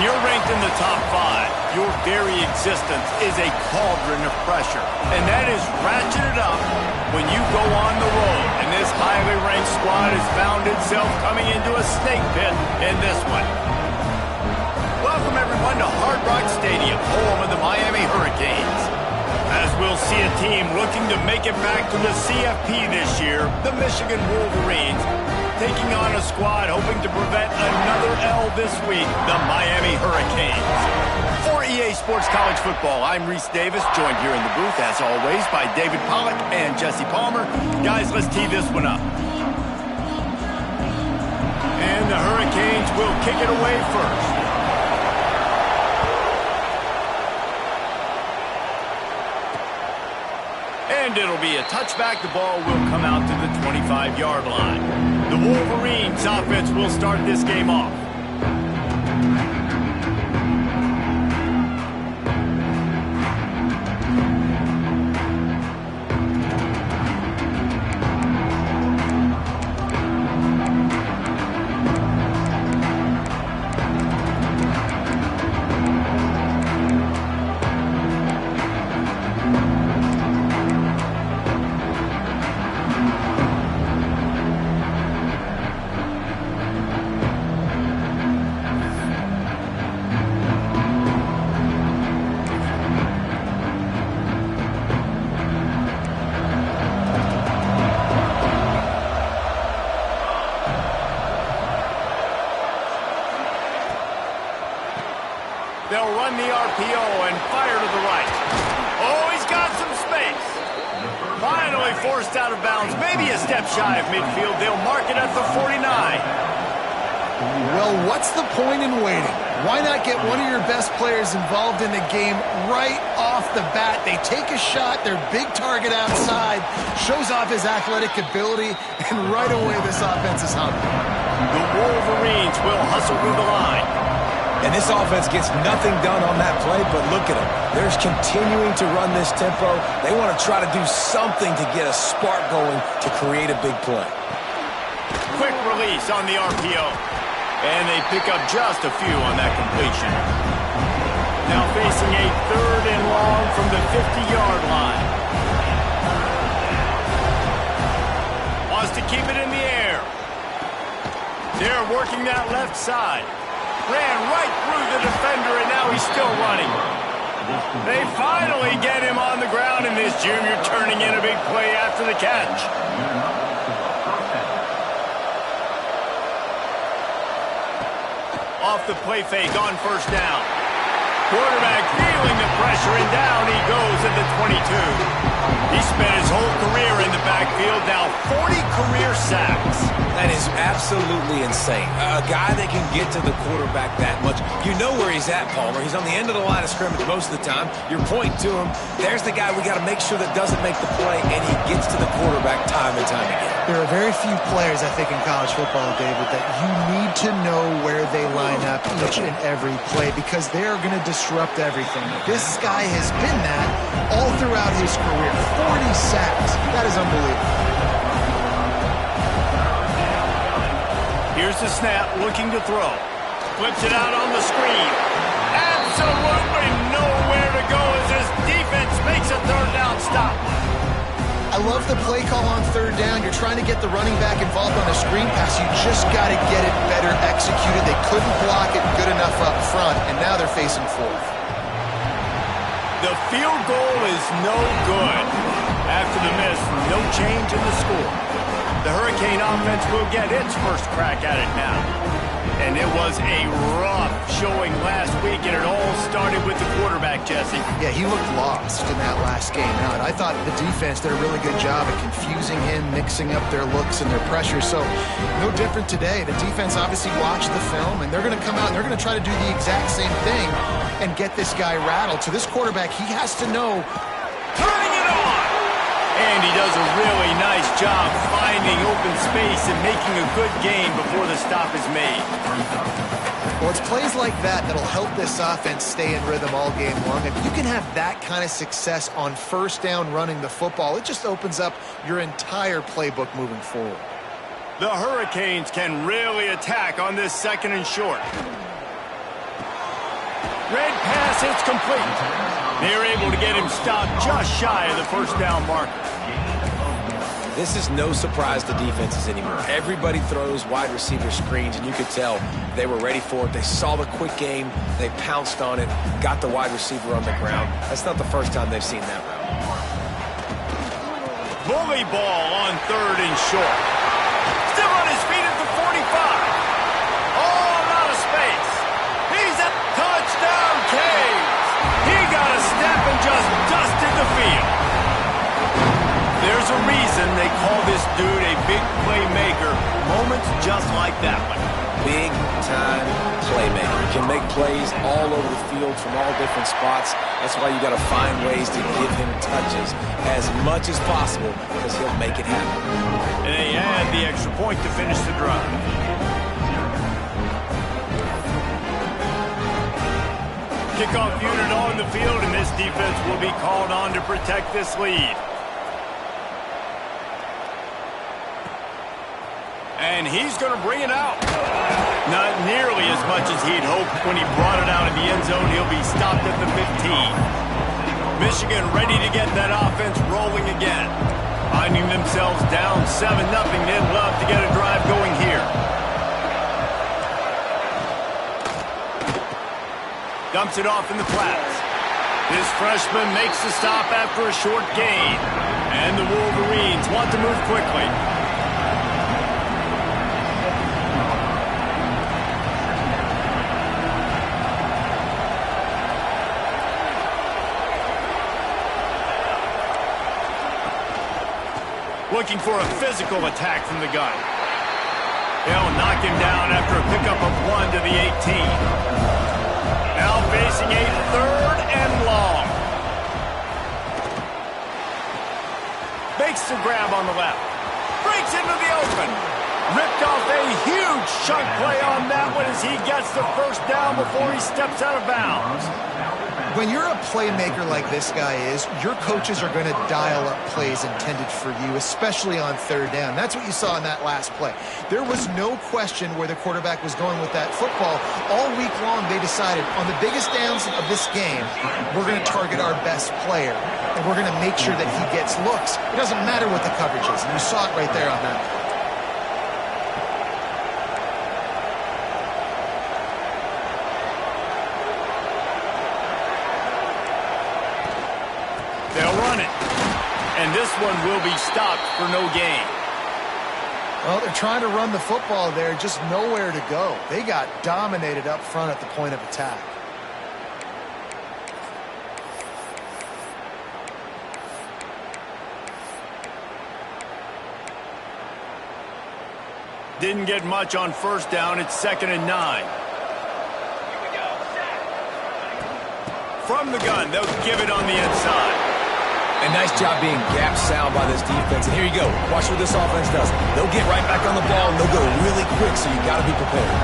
you're ranked in the top 5, your very existence is a cauldron of pressure. And that is ratcheted up when you go on the road. And this highly ranked squad has found itself coming into a snake pit in this one. Welcome, everyone, to Hard Rock Stadium, home of the Miami Hurricanes. As we'll see a team looking to make it back to the CFP this year, the Michigan Wolverines, taking on a squad hoping to prevent another L this week, the Miami Hurricanes. For EA Sports College Football, I'm Reese Davis, joined here in the booth, as always, by David Pollack and Jesse Palmer. Guys, let's tee this one up. And the Hurricanes will kick it away first. And it'll be a touchback. The ball will come out to the 25-yard line. The Wolverines offense will start this game off. They'll run the RPO and fire to the right. Oh, he's got some space. Finally forced out of bounds, maybe a step shy of midfield. They'll mark it at the 49. Well, what's the point in waiting? Why not get one of your best players involved in the game right off the bat? They take a shot, their big target outside, shows off his athletic ability, and right away this offense is humming. The Wolverines will hustle through the line. And this offense gets nothing done on that play, but look at them. They're continuing to run this tempo. They want to try to do something to get a spark going to create a big play. Quick release on the RPO. And they pick up just a few on that completion. Now facing a 3rd and long from the 50-yard line. Wants to keep it in the air. They're working that left side. Ran right through the defender, and now he's still running. They finally get him on the ground, and this junior turning in a big play after the catch. Off the play fake on first down. Quarterback feeling the pressure, and down he goes at the 22. He spent his whole career in the backfield, now 40 career sacks. That is absolutely insane. A guy that can get to the quarterback that much. You know where he's at, Palmer. He's on the end of the line of scrimmage most of the time. You're pointing to him. There's the guy we got to make sure that doesn't make the play, and he gets to the quarterback time and time again. There are very few players, I think, in college football, David, that you need to know where they line up each and every play because they are going to disrupt everything. This guy has been that all throughout his career. 40 sacks. That is unbelievable. Here's the snap, looking to throw. Flips it out on the screen. Absolutely nowhere to go as his defense makes a 3rd down stop. I love the play call on 3rd down. You're trying to get the running back involved on a screen pass. You just got to get it better executed. They couldn't block it good enough up front, and now they're facing 4th. The field goal is no good. After the miss, no change in the score. The Hurricane offense will get its first crack at it now. And it was a rough showing last week, and it all started with the quarterback, Jesse. Yeah, he looked lost in that last game out. I thought the defense did a really good job at confusing him, mixing up their looks and their pressure. So no different today. The defense obviously watched the film, and they're going to come out and they're going to try to do the exact same thing and get this guy rattled. So this quarterback, he has to know. Turning it on! And he does a really nice job finding open space and making a good gain before the stop is made. Well, it's plays like that that'll help this offense stay in rhythm all game long. If you can have that kind of success on 1st down running the football, it just opens up your entire playbook moving forward. The Hurricanes can really attack on this 2nd and short. Red pass, it's complete. They're able to get him stopped just shy of the first down marker. This is no surprise to defenses anymore. Everybody throws wide receiver screens, and you could tell they were ready for it. They saw the quick game. They pounced on it, got the wide receiver on the ground. That's not the first time they've seen that route. Bully ball on 3rd and short. Still on his feet at the 45. All out of space. He's a touchdown Caves. He got a step and just dusted the field. There's a reason they call this dude a big playmaker. Moments just like that one. Big-time playmaker. He can make plays all over the field from all different spots. That's why you got to find ways to give him touches as much as possible because he'll make it happen. And they add the extra point to finish the drive. Kickoff unit on the field, and this defense will be called on to protect this lead. And he's going to bring it out. Not nearly as much as he'd hoped when he brought it out in the end zone. He'll be stopped at the 15. Michigan ready to get that offense rolling again. Finding themselves down 7-0. They'd love to get a drive going here. Dumps it off in the flats. This freshman makes the stop after a short gain. And the Wolverines want to move quickly. Looking for a physical attack from the gun. They'll knock him down after a pickup of 1 to the 18. Now facing a 3rd and long. Makes the grab on the left. Breaks into the open. Ripped off a huge chunk play on that one as he gets the first down before he steps out of bounds. When you're a playmaker like this guy is, your coaches are going to dial up plays intended for you, especially on 3rd down. That's what you saw in that last play. There was no question where the quarterback was going with that football. All week long, they decided on the biggest downs of this game, we're going to target our best player, and we're going to make sure that he gets looks. It doesn't matter what the coverage is, and you saw it right there on that play. They'll run it. And this one will be stopped for no gain. Well, they're trying to run the football there, just nowhere to go. They got dominated up front at the point of attack. Didn't get much on 1st down. It's 2nd and 9. From the gun, they'll give it on the inside. A nice job being gap sound by this defense. And here you go. Watch what this offense does. They'll get right back on the ball, and they'll go really quick, so you got to be prepared.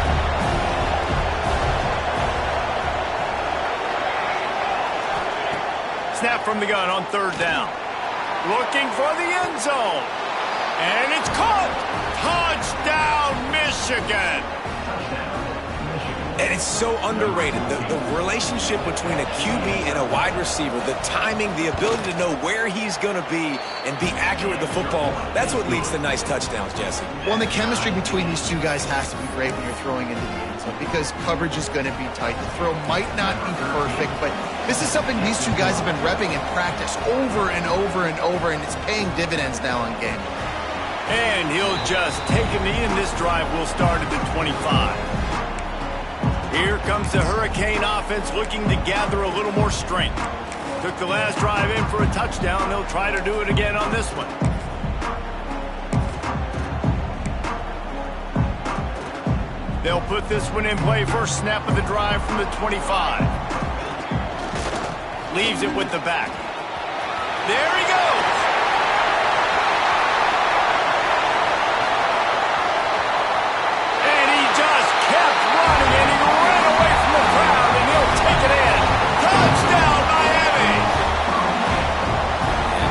Snap from the gun on 3rd down. Looking for the end zone. And it's caught. Touchdown, Michigan. And it's so underrated. The relationship between a QB and a wide receiver, the timing, the ability to know where he's going to be and be accurate with the football, that's what leads to nice touchdowns, Jesse. Well, and the chemistry between these two guys has to be great when you're throwing into the end zone because coverage is going to be tight. The throw might not be perfect, but this is something these two guys have been repping in practice over and over and over, and it's paying dividends now on game. And he'll just take a knee, and this drive will start at the 25. Here comes the Hurricane offense looking to gather a little more strength. Took the last drive in for a touchdown. They'll try to do it again on this one. They'll put this one in play. First snap of the drive from the 25. Leaves it with the back. There he goes.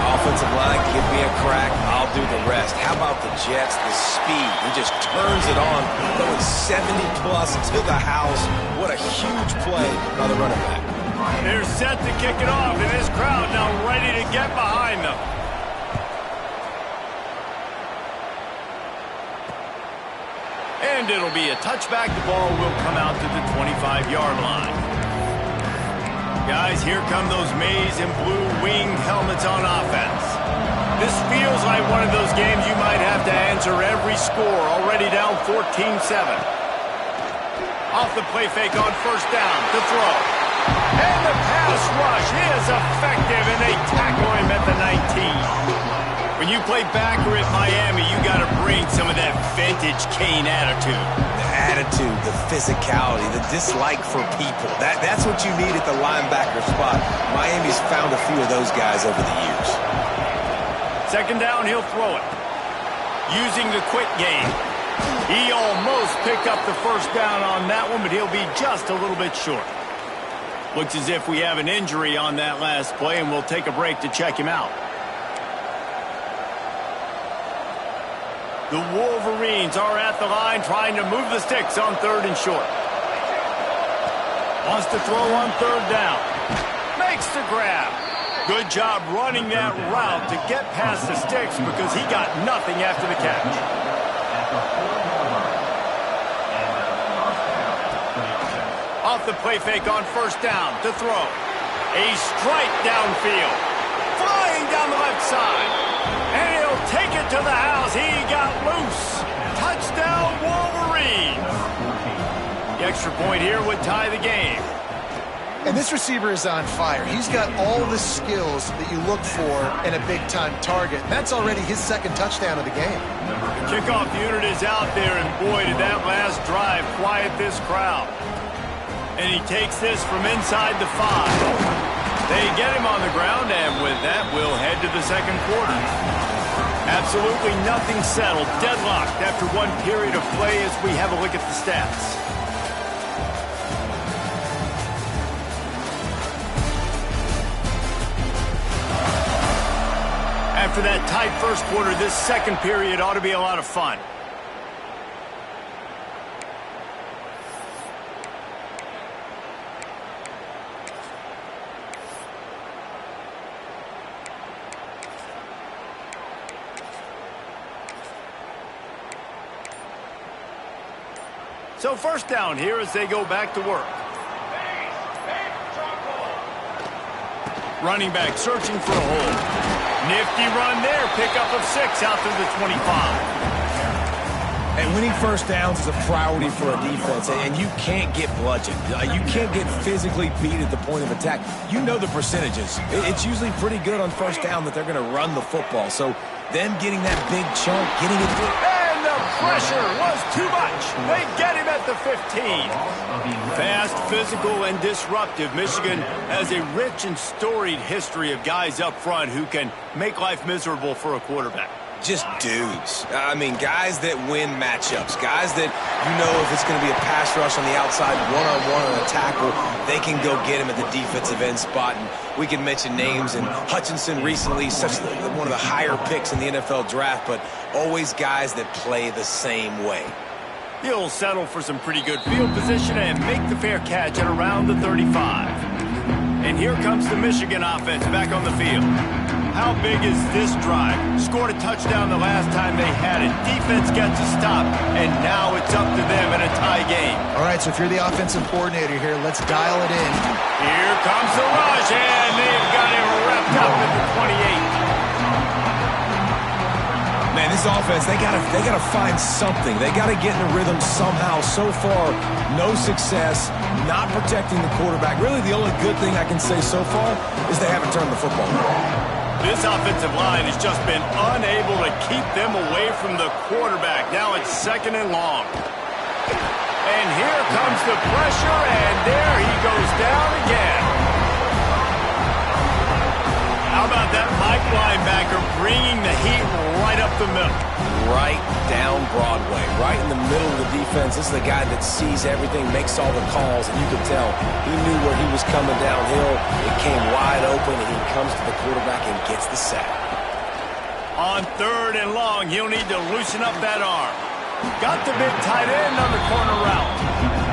Offensive line, give me a crack, I'll do the rest. How about the jets, the speed. He just turns it on, going 70-plus to the house. What a huge play by the running back. They're set to kick it off, and this crowd now ready to get behind them. And it'll be a touchback. The ball will come out to the 25-yard line. Guys, here come those maize and blue winged helmets on offense. This feels like one of those games you might have to answer every score, already down 14-7. Off the play fake on first down to throw. And the pass rush is effective, and they tackle him at the 19. When you play backer at Miami, you got to bring some of that vintage Kane attitude. The attitude, the physicality, the dislike for people. That's what you need at the linebacker spot. Miami's found a few of those guys over the years. Second down, he'll throw it. Using the quick game. He almost picked up the first down on that one, but he'll be just a little bit short. Looks as if we have an injury on that last play, and we'll take a break to check him out. The Wolverines are at the line trying to move the sticks on third and short. Wants to throw on third down. Makes the grab. Good job running that route to get past the sticks because he got nothing after the catch. Off the play fake on first down to throw. A strike downfield. Flying down the left side. And he'll take it to the house. He got loose. Touchdown, Wolverines. The extra point here would tie the game. And this receiver is on fire. He's got all the skills that you look for in a big-time target. That's already his second touchdown of the game. The kickoff unit is out there, and boy, did that last drive quiet this crowd. And he takes this from inside the 5. They get him on the ground, and with that, we'll head to the second quarter. Absolutely nothing settled. Deadlocked after one period of play as we have a look at the stats. After that tight first quarter, this second period ought to be a lot of fun. So first down here as they go back to work. Running back searching for a hole. Nifty run there. Pickup of 6 out to the 25. And winning first downs is a priority for a defense, and you can't get bludgeoned. You can't get physically beat at the point of attack. You know the percentages. It's usually pretty good on first down that they're going to run the football. So them getting that big chunk, getting it through. And the pressure was too much. They get him at the 15. Fast, physical, and disruptive. Michigan has a rich and storied history of guys up front who can make life miserable for a quarterback. Just dudes. I mean, guys that win matchups. Guys that, you know, if it's going to be a pass rush on the outside, one-on-one on a tackle, they can go get him at the defensive end spot. And we can mention names. And Hutchinson recently, one of the higher picks in the NFL draft, but always guys that play the same way. He'll settle for some pretty good field position and make the fair catch at around the 35. And here comes the Michigan offense back on the field. How big is this drive? Scored a touchdown the last time they had it. Defense gets a stop, and now it's up to them in a tie game. All right, so if you're the offensive coordinator here, let's dial it in. Here comes the rush, and they've got him wrapped up at the 28. Man, this offense, they gotta find something. They gotta get in a rhythm somehow. So far, no success, not protecting the quarterback. Really, the only good thing I can say so far is they haven't turned the football over. This offensive line has just been unable to keep them away from the quarterback. Now it's second and long. And here comes the pressure, and there he goes down again. How about that Mike linebacker bringing the heat right up the middle? Right down Broadway, right in the middle of the defense. This is the guy that sees everything, makes all the calls, and you could tell he knew where he was coming downhill. It came wide open, and he comes to the quarterback and gets the sack. On 3rd and long, he'll need to loosen up that arm. Got the big tight end on the corner route.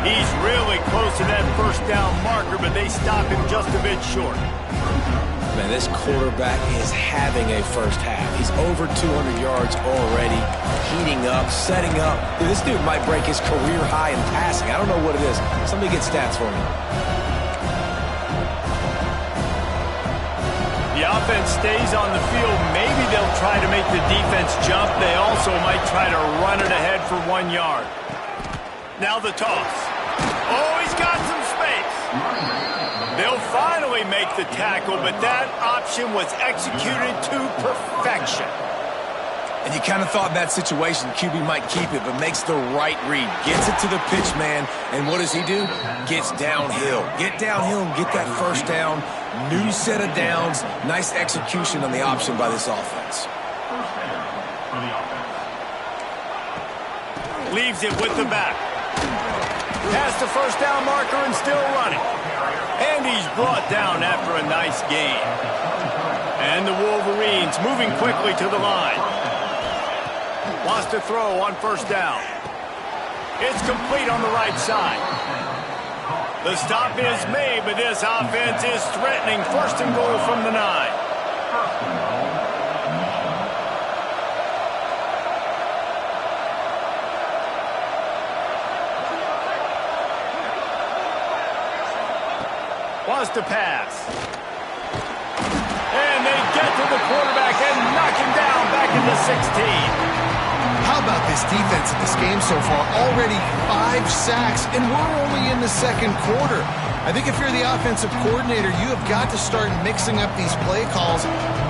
He's really close to that first down marker, but they stop him just a bit short. Man, this quarterback is having a first half. He's over 200 yards already, heating up, setting up. Dude, this dude might break his career high in passing. I don't know what it is. Somebody get stats for me. The offense stays on the field. Maybe they'll try to make the defense jump. They also might try to run it ahead for 1 yard. Now the toss. Oh, he's got some space. They'll finally make the tackle, but that option was executed to perfection. And you kind of thought in that situation QB might keep it, but makes the right read. Gets it to the pitch man, and what does he do? Gets downhill. Get downhill and get that first down. New set of downs. Nice execution on the option by this offense. Leaves it with the back. Past the first down marker and still running. And he's brought down after a nice gain. And the Wolverines moving quickly to the line. Wants to throw on first down. It's complete on the right side. The stop is made, but this offense is threatening. First and goal from the 9. Wants to pass. And they get to the quarterback and knock him down back in the 16. How about this defense in this game so far? Already 5 sacks, and we're only in the second quarter. I think if you're the offensive coordinator, you have got to start mixing up these play calls,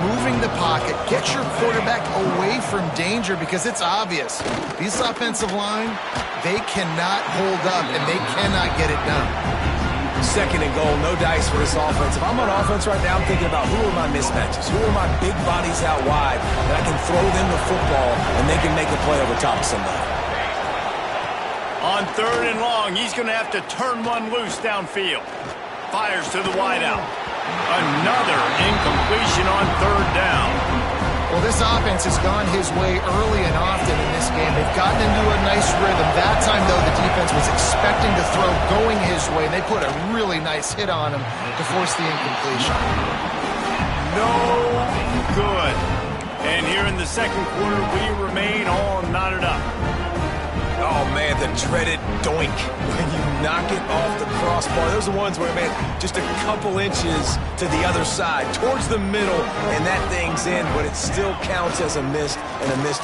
moving the pocket, get your quarterback away from danger, because it's obvious. This offensive line, they cannot hold up, and they cannot get it done. Second and goal, no dice for this offense. If I'm on offense right now, I'm thinking about who are my mismatches? Who are my big bodies out wide that I can throw them the football and they can make a play over top of somebody? On 3rd and long, he's going to have to turn one loose downfield. Fires to the wideout. Another incompletion on 3rd down. Well, this offense has gone his way early and often in this game. They've gotten into a nice rhythm. That time, though, the defense was expecting to throw going his way. They put a really nice hit on him to force the incompletion. No good. And here in the second quarter, we remain all knotted up. Oh, man, the dreaded doink when you knock it off the crossbar. Those are ones where, man, just a couple inches to the other side, towards the middle, and that thing's in, but it still counts as a missed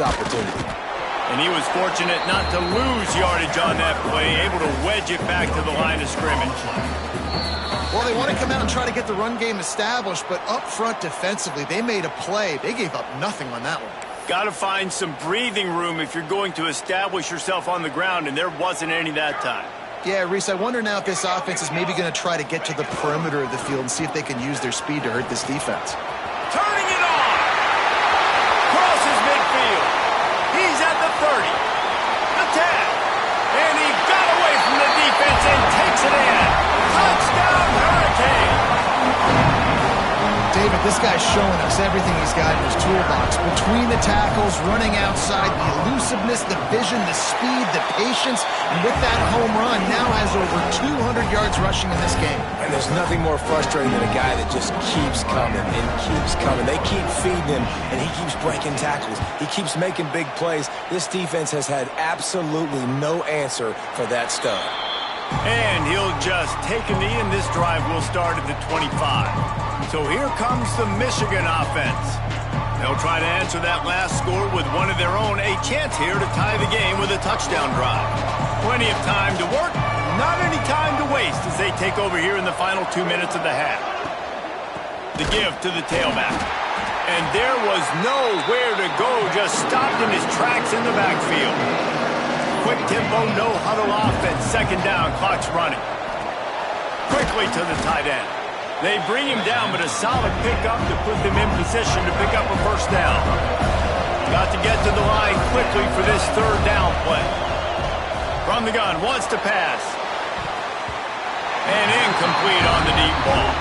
opportunity. And he was fortunate not to lose yardage on that play, able to wedge it back to the line of scrimmage. Well, they want to come out and try to get the run game established, but up front defensively, they made a play. They gave up nothing on that one. Got to find some breathing room if you're going to establish yourself on the ground, and there wasn't any that time. Yeah, Reese, I wonder now if this offense is maybe going to try to get to the perimeter of the field and see if they can use their speed to hurt this defense. Turning it on! Crosses midfield. He's at the 30. The 10. And he got away from the defense and takes it in. Touchdown, Hurricane! David, this guy's showing us everything he's got in his toolbox. Between the tackles, running outside, the elusiveness, the vision, the speed, the patience, and with that home run, now has over 200 yards rushing in this game. And there's nothing more frustrating than a guy that just keeps coming and keeps coming. They keep feeding him, and he keeps breaking tackles. He keeps making big plays. This defense has had absolutely no answer for that stud. And he'll just take a knee, and this drive will start at the 25. So here comes the Michigan offense. They'll try to answer that last score with one of their own, a chance here to tie the game with a touchdown drive. Plenty of time to work, not any time to waste as they take over here in the final 2 minutes of the half. The give to the tailback. And there was nowhere to go, just stopped in his tracks in the backfield. Quick tempo, no huddle offense, second down, clock's running. Quickly to the tight end. They bring him down, but a solid pickup to put them in position to pick up a first down. Got to get to the line quickly for this third down play. From the gun, wants to pass. And incomplete on the deep ball.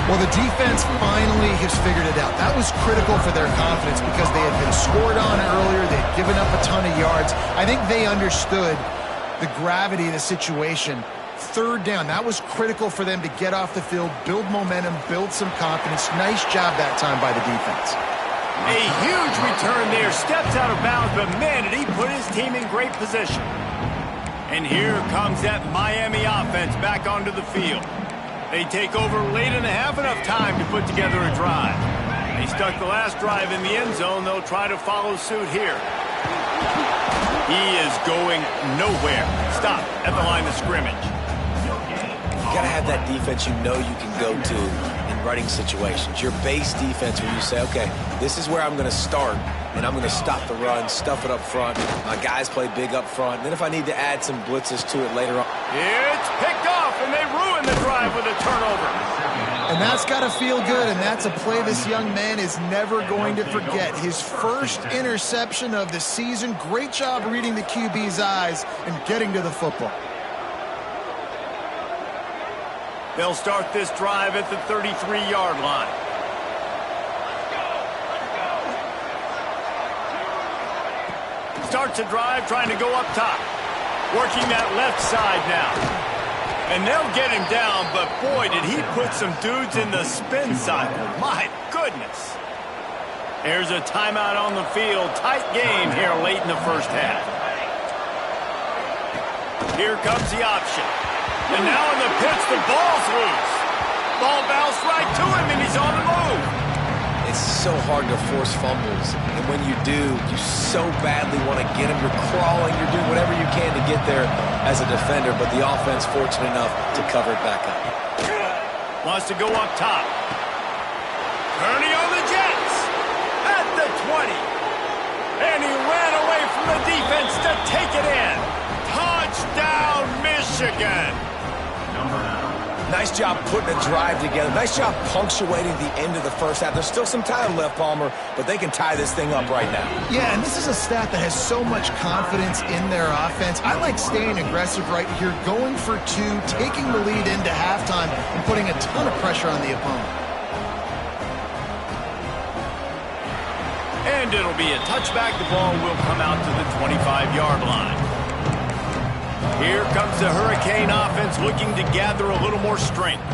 Well, the defense finally has figured it out. That was critical for their confidence because they had been scored on earlier. They had given up a ton of yards. I think they understood the gravity of the situation. Third down, that was critical for them to get off the field, build momentum, build some confidence. Nice job that time by the defense. A huge return there. Steps out of bounds, but man, did he put his team in great position. And here comes that Miami offense back onto the field. They take over late in the half, enough time to put together a drive. They stuck the last drive in the end zone. They'll try to follow suit here. He is going nowhere. Stop at the line of scrimmage. You got to have that defense you know you can go to in running situations. Your base defense where you say, okay, this is where I'm going to start, and I'm going to stop the run, stuff it up front. My guys play big up front. And then if I need to add some blitzes to it later on. It's picked off, and they ruin the drive with a turnover. And that's got to feel good, and that's a play this young man is never going to forget. His first interception of the season. Great job reading the QB's eyes and getting to the football. They'll start this drive at the 33-yard line. Starts a drive trying to go up top. Working that left side now. And they'll get him down, but boy, did he put some dudes in the spin cycle. My goodness. There's a timeout on the field. Tight game here late in the first half. Here comes the option. And now in the pitch, the ball's loose. Ball bounced right to him, and he's on the move. It's so hard to force fumbles. And when you do, you so badly want to get him. You're crawling. You're doing whatever you can to get there as a defender. But the offense fortunate enough to cover it back up. Wants to go up top. Kearney on the Jets. At the 20. And he ran away from the defense to take it in. Touchdown, Michigan. Nice job putting a drive together. Nice job punctuating the end of the first half. There's still some time left, Palmer, but they can tie this thing up right now. Yeah, and this is a staff that has so much confidence in their offense. I like staying aggressive right here, going for two, taking the lead into halftime, and putting a ton of pressure on the opponent. And it'll be a touchback. The ball will come out to the 25-yard line. Here comes the Hurricane offense looking to gather a little more strength.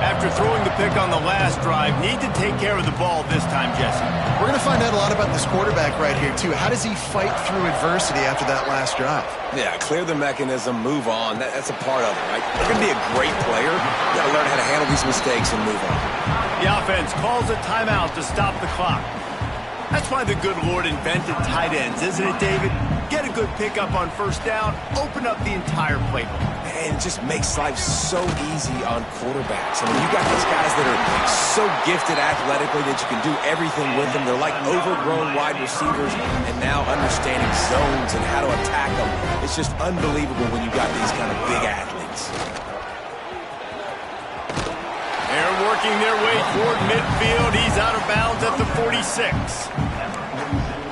After throwing the pick on the last drive, need to take care of the ball this time, Jesse. We're going to find out a lot about this quarterback right here, too. How does he fight through adversity after that last drive? Yeah, clear the mechanism, move on. That's a part of it, right? You're going to be a great player. You got to learn how to handle these mistakes and move on. The offense calls a timeout to stop the clock. That's why the good Lord invented tight ends, isn't it, David? Get a good pickup on first down, open up the entire playbook. And it just makes life so easy on quarterbacks. I mean, you got these guys that are so gifted athletically that you can do everything with them. They're like overgrown wide receivers, and now understanding zones and how to attack them. It's just unbelievable when you got these kind of big athletes. They're working their way toward midfield. He's out of bounds at the 46.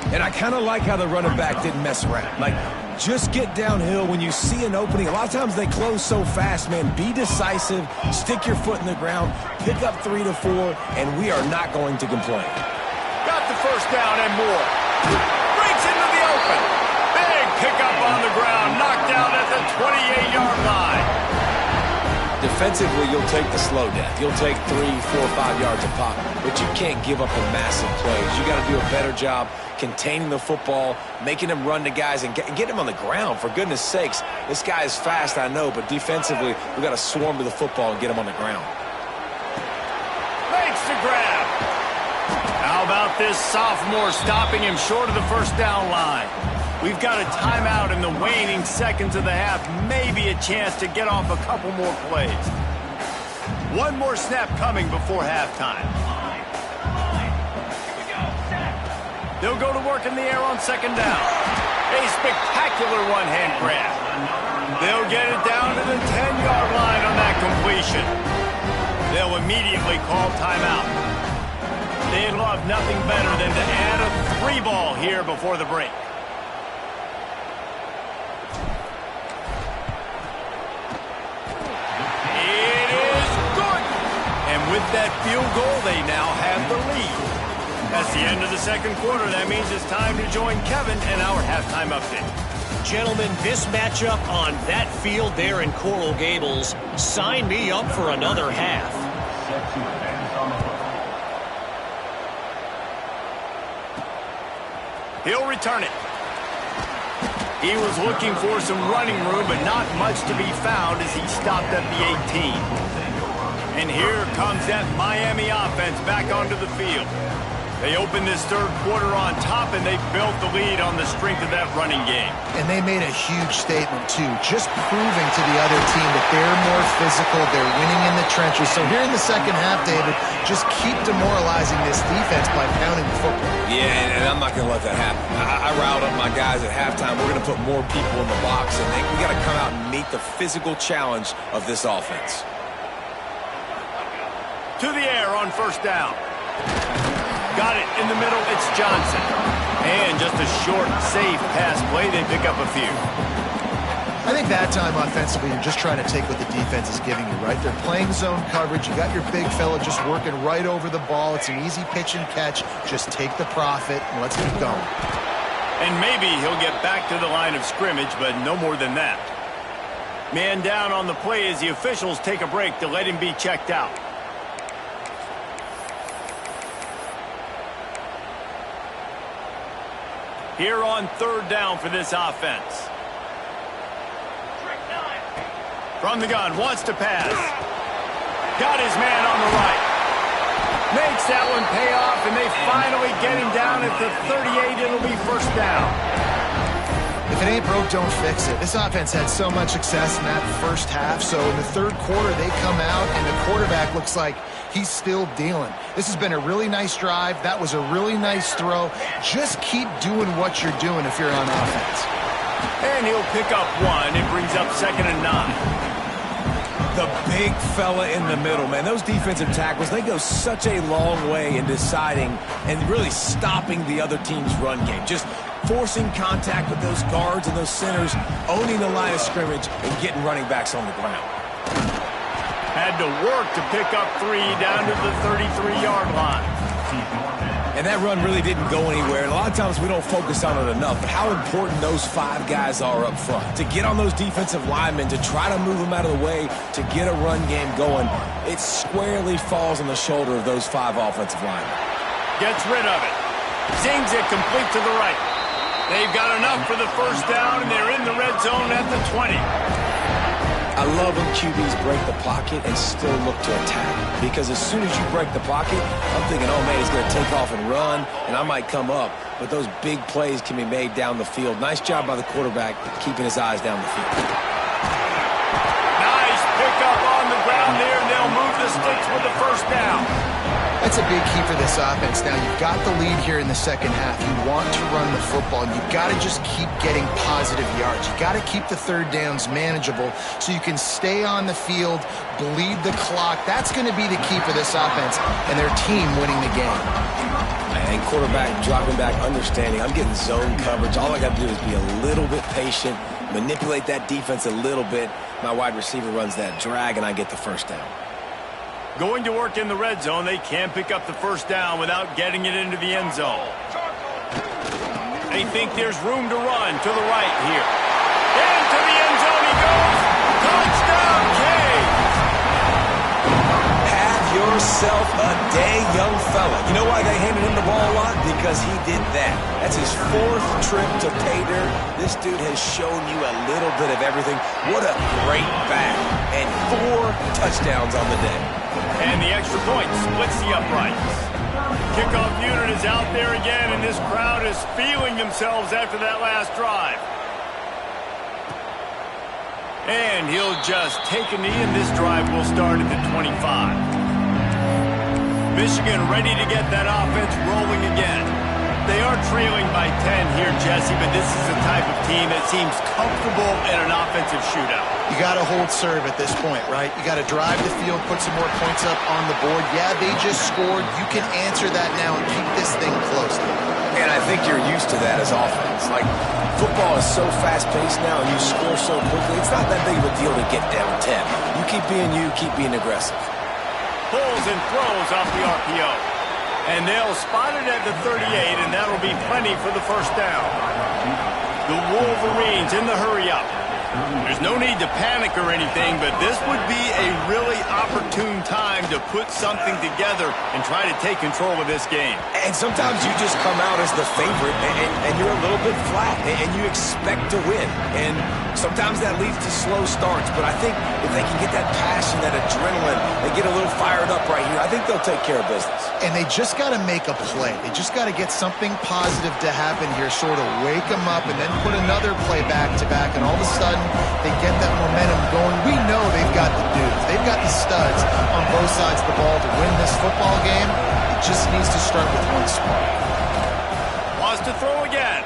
And I kind of like how the running back didn't mess around. Like, just get downhill when you see an opening. A lot of times they close so fast, man. Be decisive, stick your foot in the ground, pick up 3 to 4, and we are not going to complain. Got the first down and more. Breaks into the open. Big pickup on the ground, knocked out at the 28-yard line. Defensively, you'll take the slow death. You'll take 3, 4, 5 yards a pop, but you can't give up the massive plays. You got to do a better job containing the football, making them run to guys, and get him on the ground. For goodness sakes, this guy is fast, I know, but defensively, we got to swarm to the football and get him on the ground. Makes the grab. How about this sophomore stopping him short of the first down line? We've got a timeout in the waning seconds of the half. Maybe a chance to get off a couple more plays. One more snap coming before halftime. They'll go to work in the air on second down. A spectacular one-hand grab. They'll get it down to the 10-yard line on that completion. They'll immediately call timeout. They'd love nothing better than to add a 3-ball here before the break. with that field goal, they now have the lead. That's the end of the second quarter. That means it's time to join Kevin in our halftime update. Gentlemen, this matchup on that field there in Coral Gables, sign me up for another half. He'll return it. He was looking for some running room, but not much to be found as he stopped at the 18. And here comes that Miami offense back onto the field. They opened this third quarter on top, and they built the lead on the strength of that running game. And they made a huge statement, too, just proving to the other team that they're more physical, they're winning in the trenches. So here in the second half, David, just keep demoralizing this defense by pounding the football. Yeah, and I'm not going to let that happen. I riled up my guys at halftime. We're going to put more people in the box, and we got to come out and meet the physical challenge of this offense. To the air on first down. Got it in the middle, it's Johnson. And just a short, safe pass play, they pick up a few. I think that time offensively, you're just trying to take what the defense is giving you, right? They're playing zone coverage. You got your big fella just working right over the ball. It's an easy pitch and catch. Just take the profit and let's keep going. And maybe he'll get back to the line of scrimmage, but no more than that. Man down on the play as the officials take a break to let him be checked out. Here on third down for this offense. From the gun, wants to pass. Got his man on the right. Makes that one pay off, and they finally get him down at the 38. It'll be first down. If it ain't broke, don't fix it. This offense had so much success in that first half, so in the third quarter, they come out, and the quarterback looks like he's still dealing. This has been a really nice drive. That was a really nice throw. Just keep doing what you're doing if you're on offense. And he'll pick up one. It brings up 2nd and 9. The big fella in the middle, man. Those defensive tackles, they go such a long way in deciding and really stopping the other team's run game. Just forcing contact with those guards and those centers, owning the line of scrimmage, and getting running backs on the ground. Had to work to pick up 3 down to the 33-yard line. And that run really didn't go anywhere. And a lot of times we don't focus on it enough, but how important those 5 guys are up front. To get on those defensive linemen, to try to move them out of the way, to get a run game going, it squarely falls on the shoulder of those 5 offensive linemen. Gets rid of it. Zings it complete to the right. They've got enough for the first down, and they're in the red zone at the 20. I love when QBs break the pocket and still look to attack. Because as soon as you break the pocket, I'm thinking, oh, man, he's going to take off and run, and I might come up. But those big plays can be made down the field. Nice job by the quarterback keeping his eyes down the field. Nice pickup on the ground there, and they'll move the sticks with the first down. That's a big key for this offense. Now, you've got the lead here in the second half. You want to run the football, and you've got to just keep getting positive yards. You've got to keep the third downs manageable so you can stay on the field, bleed the clock. That's going to be the key for this offense and their team winning the game. And quarterback dropping back, understanding, I'm getting zone coverage. All I got to do is be a little bit patient, manipulate that defense a little bit. My wide receiver runs that drag, and I get the first down. Going to work in the red zone, they can't pick up the first down without getting it into the end zone. They think there's room to run to the right here. Into the end zone he goes. Touchdown, Cage! Have yourself a day, young fella. You know why they handed him the ball a lot? Because he did that. That's his 4th trip to pay dirt. This dude has shown you a little bit of everything. What a great back. And 4 touchdowns on the day. And the extra point splits the uprights. Kickoff unit is out there again, and this crowd is feeling themselves after that last drive. And he'll just take a knee, and this drive will start at the 25. Michigan ready to get that offense rolling again. They are trailing by 10 here, Jesse, but this is the type of team that seems comfortable in an offensive shootout. You got to hold serve at this point, right? You got to drive the field, put some more points up on the board. Yeah, they just scored. You can answer that now and keep this thing close. And I think you're used to that as offense. Like, football is so fast-paced now, and you score so quickly. It's not that big of a deal to get down 10. You keep being aggressive. pulls and throws off the RPO. And they'll spot it at the 38, and that'll be plenty for the first down. The Wolverines in the hurry-up. There's no need to panic or anything, but this would be a really opportune time to put something together and try to take control of this game. And sometimes you just come out as the favorite, and you're a little bit flat, and you expect to win. And sometimes that leads to slow starts, but I think if they can get that passion, that adrenaline, they get a little fired up right here, I think they'll take care of business. And they just got to make a play. They just got to get something positive to happen here, sort of wake them up, and then put another play back-to-back, and all of a sudden they get that momentum going. We know they've got the dudes. They've got the studs on both sides of the ball to win this football game. It just needs to start with one spark. Wants to throw again.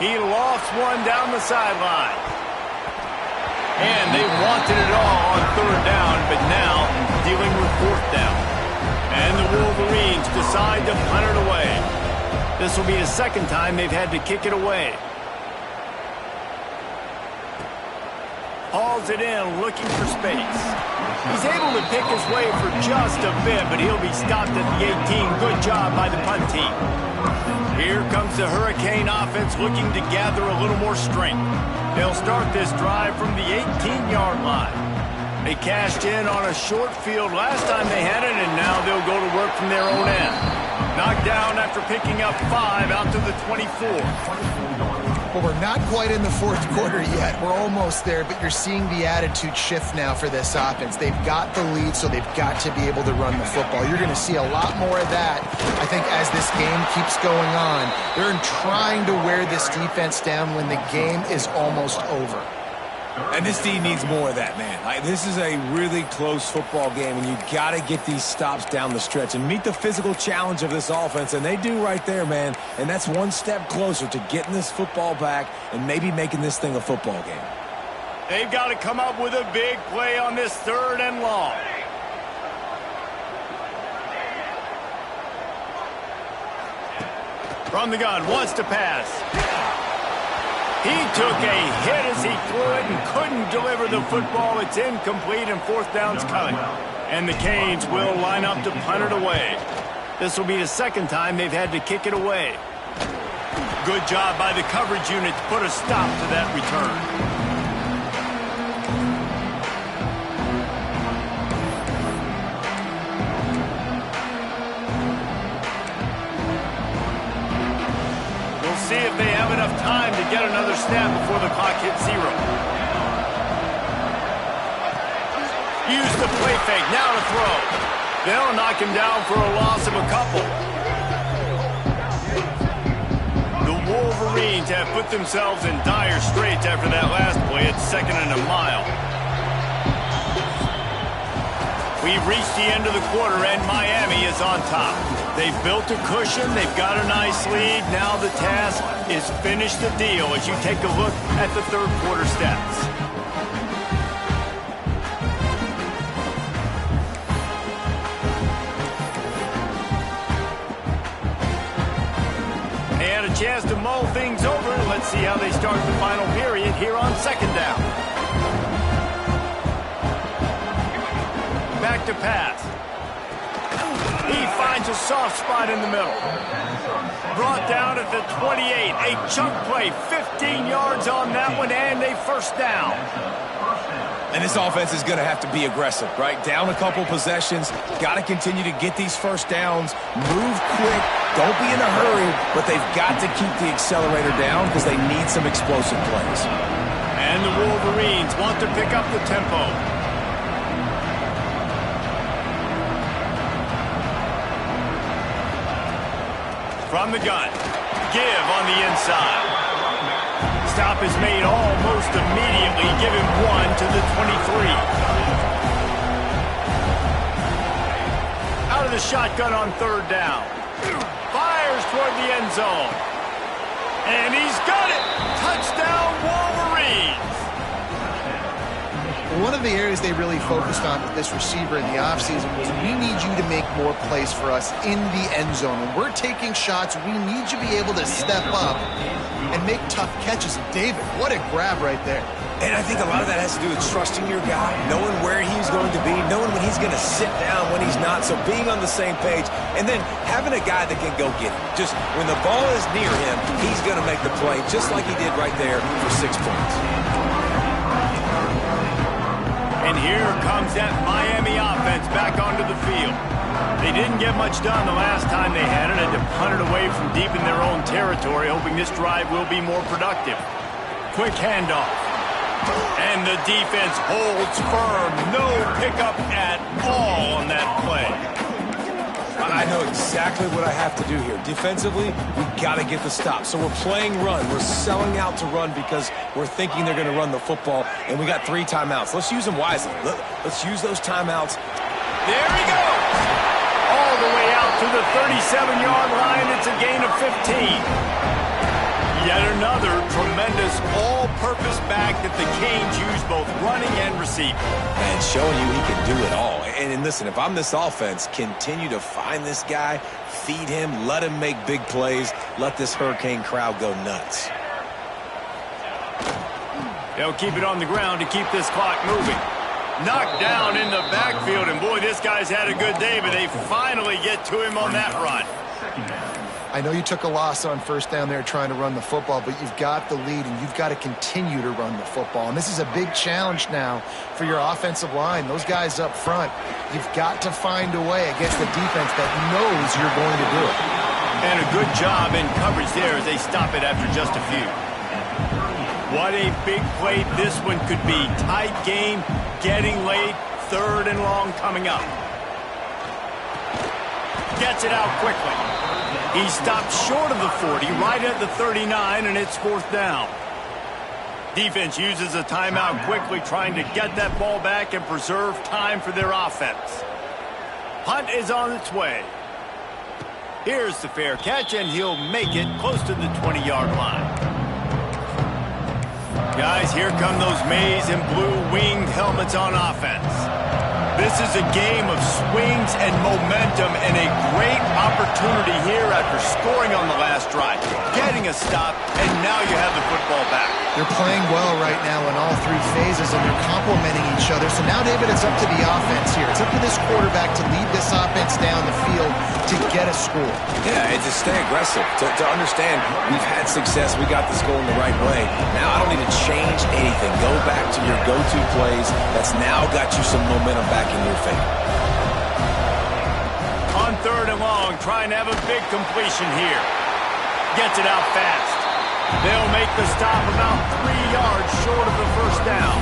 He lofts one down the sideline. And they wanted it all on third down, but now dealing with fourth down. And the Wolverines decide to punt it away. This will be the second time they've had to kick it away. Hauls it in, looking for space. He's able to pick his way for just a bit, but he'll be stopped at the 18. Good job by the punt team. Here comes the Hurricane offense looking to gather a little more strength. They'll start this drive from the 18-yard line. They cashed in on a short field last time they had it, and now they'll go to work from their own end. Knocked down after picking up 5 out to the 24. Well, we're not quite in the fourth quarter yet. We're almost there, but you're seeing the attitude shift now for this offense. They've got the lead, so they've got to be able to run the football. You're going to see a lot more of that, I think, as this game keeps going on. They're trying to wear this defense down when the game is almost over. And this team needs more of that, man. This is a really close football game, and you got to get these stops down the stretch and meet the physical challenge of this offense, and they do right there, man. And that's one step closer to getting this football back and maybe making this thing a football game. They've got to come up with a big play on this third and long. From the gun, wants to pass. He took a hit as he threw it and couldn't deliver the football. It's incomplete and fourth down's coming. And the Canes will line up to punt it away. This will be the second time they've had to kick it away. Good job by the coverage unit to put a stop to that return. See if they have enough time to get another snap before the clock hits 0. Use the play fake, now to throw. They'll knock him down for a loss of a couple. The Wolverines have put themselves in dire straits after that last play. It's 2nd and a mile. We've reached the end of the quarter, and Miami is on top. They've built a cushion. They've got a nice lead. Now the task is finish the deal as you take a look at the third quarter stats. And a chance to mull things over. Let's see how they start the final period here on second down. Back to pass. He finds a soft spot in the middle. Brought down at the 28. A chunk play, 15 yards on that one, and a first down. And this offense is going to have to be aggressive, right? Down a couple possessions. Got to continue to get these first downs. Move quick. Don't be in a hurry, but they've got to keep the accelerator down because they need some explosive plays. And the Wolverines want to pick up the tempo. From the gun, give on the inside. Stop is made almost immediately. Give him 1 to the 23. Out of the shotgun on third down. Fires toward the end zone. And he's got it. Touchdown, Wolverines. One of the areas they really focused on with this receiver in the offseason was we need you to make more plays for us in the end zone. When we're taking shots, we need you to be able to step up and make tough catches. And David, what a grab right there. And I think a lot of that has to do with trusting your guy, knowing where he's going to be, knowing when he's going to sit down, when he's not, so being on the same page, and then having a guy that can go get it. Just when the ball is near him, he's going to make the play, just like he did right there for 6 points. And here comes that Miami offense back onto the field. They didn't get much done the last time they had it, and to punt it away from deep in their own territory, hoping this drive will be more productive. Quick handoff. And the defense holds firm. No pickup at all on that play. I know exactly what I have to do here. Defensively, we've got to get the stop. So we're playing run. We're selling out to run because we're thinking they're going to run the football, and we got 3 timeouts. Let's use them wisely. Let's use those timeouts. There he goes. All the way out to the 37-yard line. It's a gain of 15. Yet another tremendous all-purpose back that the Canes use both running and receiving. And showing you he can do it all. And listen, if I'm this offense, continue to find this guy, feed him, let him make big plays, let this Hurricane crowd go nuts. They'll keep it on the ground to keep this clock moving. Knocked down in the backfield, and boy, this guy's had a good day, but they finally get to him on that run. I know you took a loss on first down there trying to run the football, but you've got the lead, and you've got to continue to run the football. And this is a big challenge now for your offensive line. Those guys up front, you've got to find a way against the defense that knows you're going to do it. And a good job in coverage there as they stop it after just a few. What a big play this one could be. Tight game, getting late, 3rd and long coming up. Gets it out quickly. He stopped short of the 40, right at the 39, and it's 4th down. Defense uses a timeout quickly, trying to get that ball back and preserve time for their offense. Punt is on its way. Here's the fair catch, and he'll make it close to the 20-yard line. Guys, here come those maize and blue winged helmets on offense. This is a game of swings and momentum, and a great opportunity here after scoring on the last drive, getting a stop, and now you have the football back. They're playing well right now in all 3 phases, and they're complementing each other. So now, David, it's up to the offense here. It's up to this quarterback to lead this offense down the field to get a score. Yeah, and to stay aggressive, to understand we've had success, we got this goal in the right way. Now I don't need to change anything. Go back to your go-to plays. That's now got you some momentum back in your favor. On 3rd and long, trying to have a big completion here. Gets it out fast. They'll make the stop about 3 yards short of the 1st down.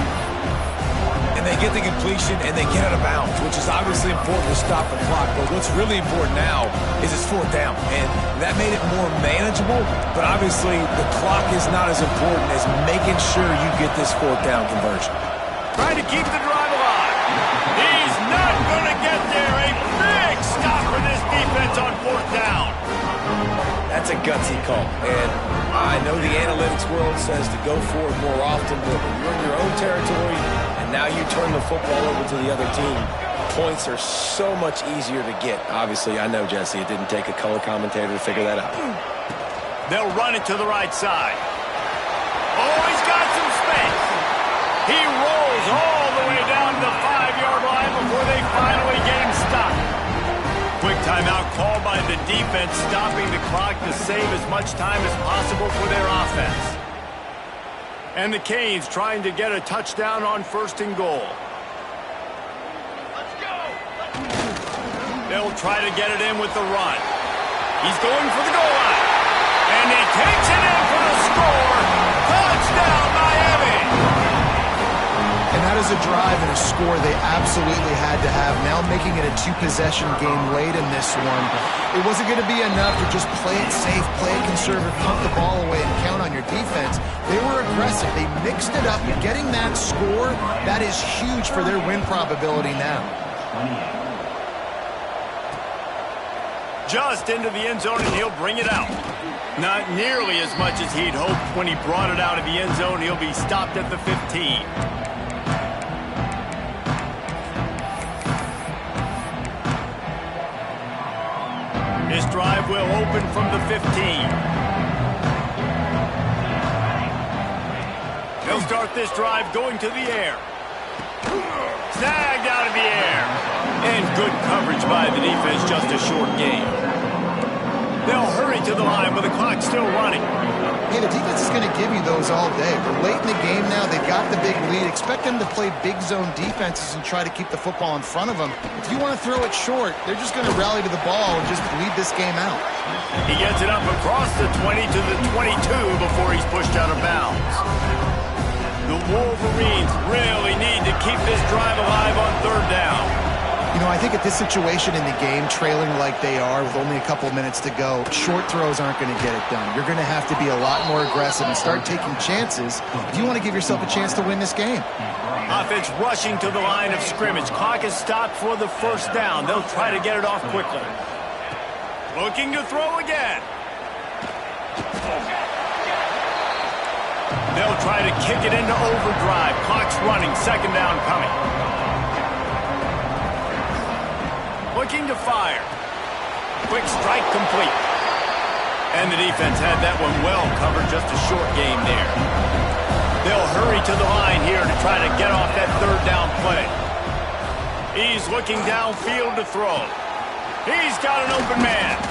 And they get the completion and they get out of bounds, which is obviously important to stop the clock. But what's really important now is it's 4th down. And that made it more manageable, but obviously the clock is not as important as making sure you get this 4th down conversion. Trying to keep the drive alive. He's not going to get there. A big stop for this defense on 4th down. That's a gutsy call. And I know the analytics world says to go forward more often, but when you're in your own territory and now you turn the football over to the other team, points are so much easier to get. Obviously, I know, Jesse, it didn't take a color commentator to figure that out. They'll run it to the right side. Oh, he's got some space. He rolls all the way down to the 5-yard line before they finally get him stopped. Quick timeout called by the defense, stopping the clock to save as much time as possible for their offense. And the Canes trying to get a touchdown on 1st and goal. Let's go! They'll try to get it in with the run. He's going for the goal line. And he takes it in for the score. Touchdown, Miami! And that is a drive and a score they absolutely had to have. Now making it a 2-possession game late in this one. It wasn't going to be enough to just play it safe, play it conservative, pump the ball away, and count on your defense. They were aggressive. They mixed it up. Getting that score, that is huge for their win probability now. Just into the end zone, and he'll bring it out. Not nearly as much as he'd hoped when he brought it out of the end zone. He'll be stopped at the 15. drive will open from the 15. They'll start this drive going to the air. Snagged out of the air. And good coverage by the defense, just a short gain. They'll hurry to the line with the clock still running. Hey, the defense is going to give you those all day. We're late in the game now. They've got the big lead. Expect them to play big zone defenses and try to keep the football in front of them. If you want to throw it short, they're just going to rally to the ball and just lead this game out. He gets it up across the 20 to the 22 before he's pushed out of bounds. The Wolverines really need to keep this drive alive on third down. You know, I think at this situation in the game, trailing like they are with only a couple minutes to go, short throws aren't going to get it done. You're going to have to be a lot more aggressive and start taking chances if you want to give yourself a chance to win this game. Offense rushing to the line of scrimmage. Clock is stopped for the first down. They'll try to get it off quickly. Looking to throw again. They'll try to kick it into overdrive. Clock's running. Second down coming. Looking to fire. Quick strike complete. And the defense had that one well covered. Just a short game there. They'll hurry to the line here to try to get off that third down play. He's looking downfield to throw. He's got an open man.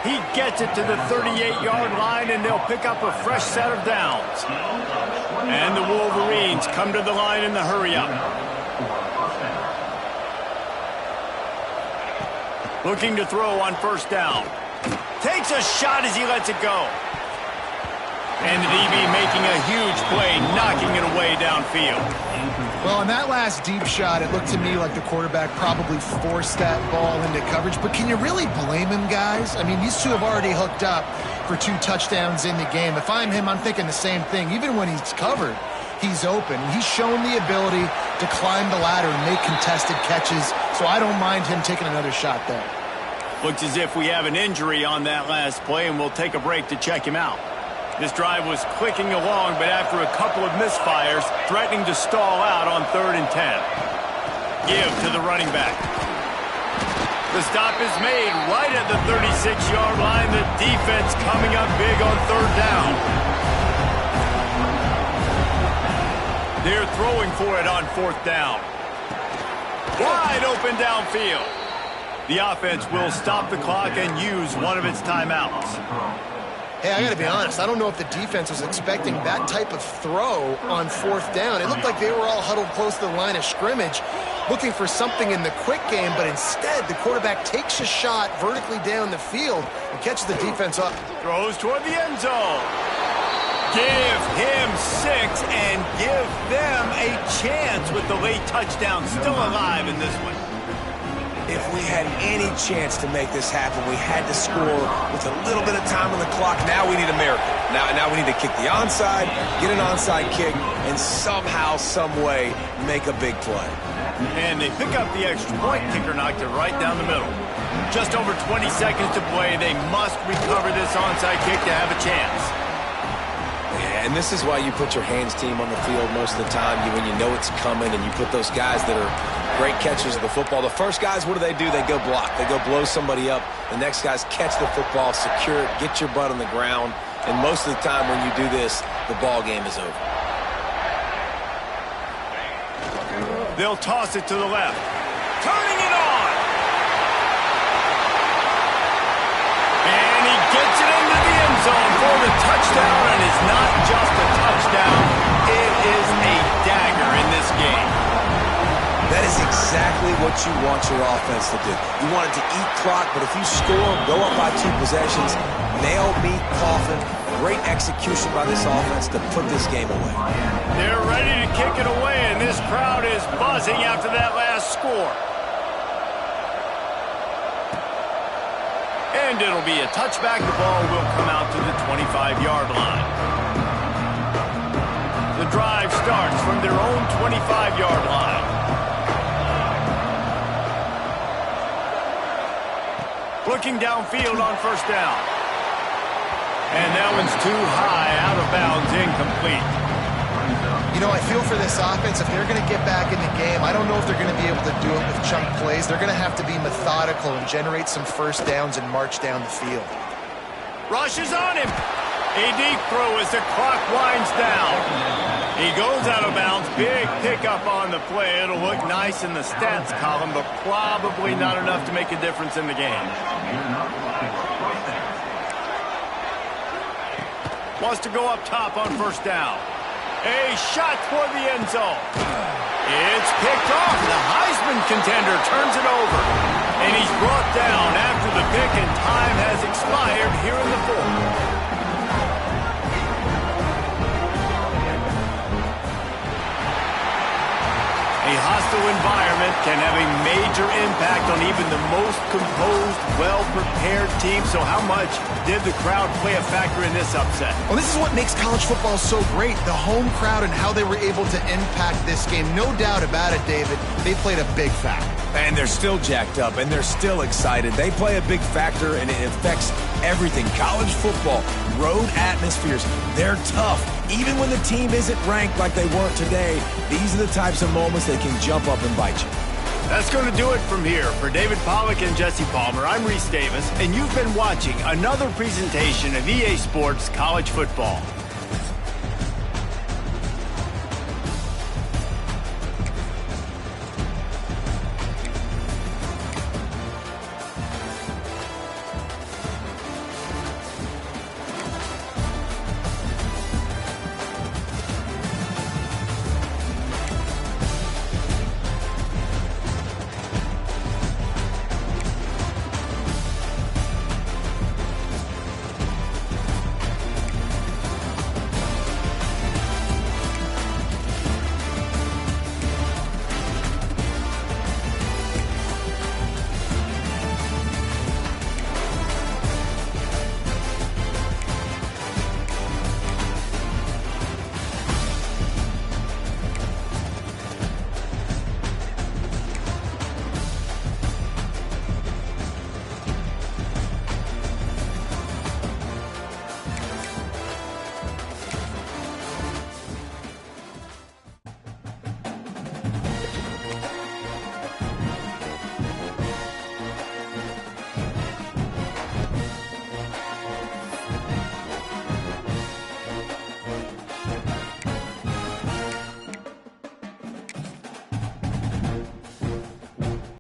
He gets it to the 38-yard line, and they'll pick up a fresh set of downs. And the Wolverines come to the line in the hurry-up. Looking to throw on first down. Takes a shot as he lets it go. And the DB making a huge play, knocking it away downfield. Well, in that last deep shot, it looked to me like the quarterback probably forced that ball into coverage. But can you really blame him, guys? I mean, these two have already hooked up for 2 touchdowns in the game. If I'm him, I'm thinking the same thing. Even when he's covered, he's open. He's shown the ability to climb the ladder and make contested catches, so I don't mind him taking another shot there. Looks as if we have an injury on that last play, and we'll take a break to check him out. This drive was clicking along, but after a couple of misfires, threatening to stall out on 3rd and 10. Give to the running back. The stop is made right at the 36-yard line. The defense coming up big on 3rd down. They're throwing for it on 4th down. Wide open downfield. The offense will stop the clock and use one of its timeouts. Hey, I got to be honest. I don't know if the defense was expecting that type of throw on 4th down. It looked like they were all huddled close to the line of scrimmage, looking for something in the quick game, but instead the quarterback takes a shot vertically down the field and catches the defense up. Throws toward the end zone. Give him 6 and give them a chance with the late touchdown still alive in this one. If we had any chance to make this happen, we had to score with a little bit of time on the clock. Now we need a miracle. Now we need to kick the onside, get an onside kick, and somehow, some way, make a big play. And they pick up the extra point. Kicker knocked it right down the middle. Just over 20 seconds to play. They must recover this onside kick to have a chance. Yeah, and this is why you put your hands team on the field most of the time. When you know it's coming, and you put those guys that are great catchers of the football. The first guys, what do? They go block. They go blow somebody up. The next guys catch the football, secure it, get your butt on the ground. And most of the time when you do this, the ball game is over. They'll toss it to the left. Turning it on. And he gets it into the end zone for the touchdown. And it's not just a touchdown. It is a dagger in this game. That is exactly what you want your offense to do. You want it to eat clock, but if you score, go up by 2 possessions, nail, meet, coffin, great execution by this offense to put this game away. They're ready to kick it away, and this crowd is buzzing after that last score. And it'll be a touchback. The ball will come out to the 25-yard line. The drive starts from their own 25-yard line. Looking downfield on first down. And that one's too high, out of bounds, incomplete. You know, I feel for this offense, if they're going to get back in the game, I don't know if they're going to be able to do it with chunk plays. They're going to have to be methodical and generate some first downs and march down the field. Rushes on him. A deep throw as the clock winds down. He goes out of bounds. Big pickup on the play. It'll look nice in the stats column, but probably not enough to make a difference in the game. Wants to go up top on first down. A shot toward the end zone. It's picked off. The Heisman contender turns it over. And he's brought down after the pick, and time has expired here in the fourth. A hostile environment can have a major impact on even the most composed, well-prepared team. So how much did the crowd play a factor in this upset? Well, this is what makes college football so great, the home crowd and how they were able to impact this game. No doubt about it, David. They played a big factor. And they're still jacked up, and they're still excited. They play a big factor, and it affects everything. College football, road atmospheres, they're tough. Even when the team isn't ranked like they weren't today, these are the types of moments that can jump up and bite you. That's going to do it from here. For David Pollack and Jesse Palmer, I'm Reese Davis, and you've been watching another presentation of EA Sports College Football.